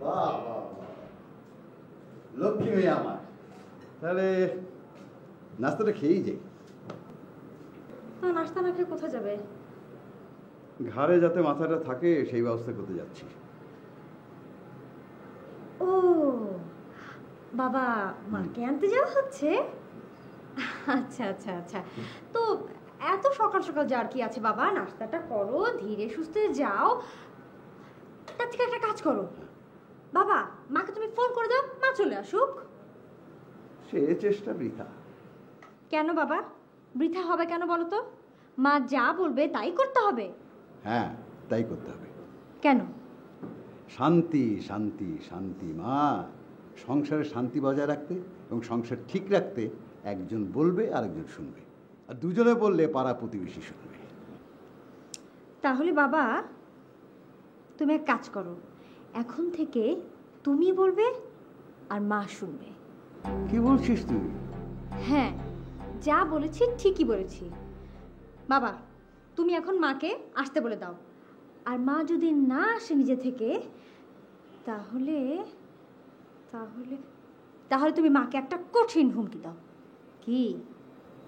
বাহ বাহ বাহ, লক্ষ্মী মেয়ে আমার। তাহলে নাস্তাটা খেয়েই যাই। না, নাস্তা না খেয়ে কোথায় যাবে? ঘাড়ে যাতে মাথাটা থাকে সেই ব্যবস্থা করতে যাচ্ছি। ও বাবা, মাকে আনতে যাওয়া হচ্ছে? আচ্ছা আচ্ছা আচ্ছা। তো এত সকাল সকাল যার কি আছে বাবা, নাস্তাটা করো, ধীরে সুস্থে যাও। তার থেকে একটা কাজ করো বাবা, মাকে তুমি ফোন করে দাও, মা চলে আসুক। সে চেষ্টা বৃথা। কেন বাবা, বৃথা হবে কেন বলো তো? মা যা বলবে তাই করতে হবে। হ্যাঁ, তাই করতে হবে। কেন? শান্তি শান্তি শান্তি মা। সংসারে শান্তি বজায় রাখতে এবং সংসার ঠিক রাখতে একজন বলবে আরেকজন শুনবে, আর দুজনে বললে পাড়া প্রতিবেশী শুনবে। তাহলে বাবা তুমি এক কাজ করো, এখন থেকে তুমি বলবে আর মা শুনবে। কি বলছিস তুই? হ্যাঁ, যা বলেছি ঠিকই বলেছি বাবা। তুমি এখন মাকে আসতে বলে দাও, আর মা যদি না আসে নিজে থেকে, তাহলে তাহলে তাহলে তুমি মাকে একটা কঠিন হুমকি দাও। কি,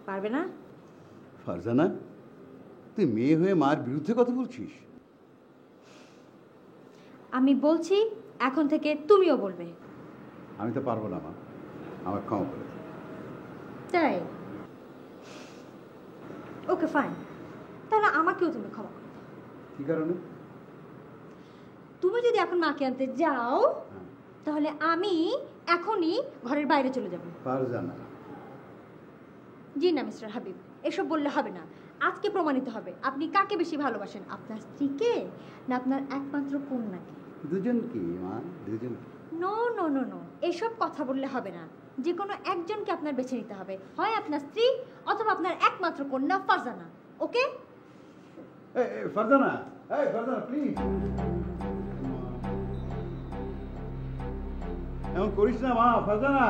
পারবে না? ফারজানা, তুই মেয়ে হয়ে মার বিরুদ্ধে কথা বলছিস? আমি বলছি এখন থেকে তুমিও বলবে। আমি তো পারবো না মা, আমার ক্ষমা করে দে। তাই? ওকে ফাইন, তাহলে আমাকেও তুমি ক্ষমা করো। কি কারণে? তুমি যদি এখন মাকে আনতে যাও, তাহলে আমি এখনই ঘরের বাইরে চলে যাব। ফারজানা। জি না মিস্টার হাবিব, এসব বললে হবে না। আজকে প্রমাণিত হবে আপনি কাকে বেশি ভালোবাসেন, আপনার স্ত্রীকে না আপনার একমাত্র কন্যাকে। দুজনকে মা, দুজনকে। নো নো নো নো, এসব কথা বললে হবে না। যে কোনো একজনকে আপনার বেছে নিতে হবে, হয় আপনার স্ত্রী অথবা আপনার একমাত্র কন্যা ফারজানা। ওকে? ফারজানা, এই ফারজানা প্লিজ, এমন করিস না মা। ফারজানা।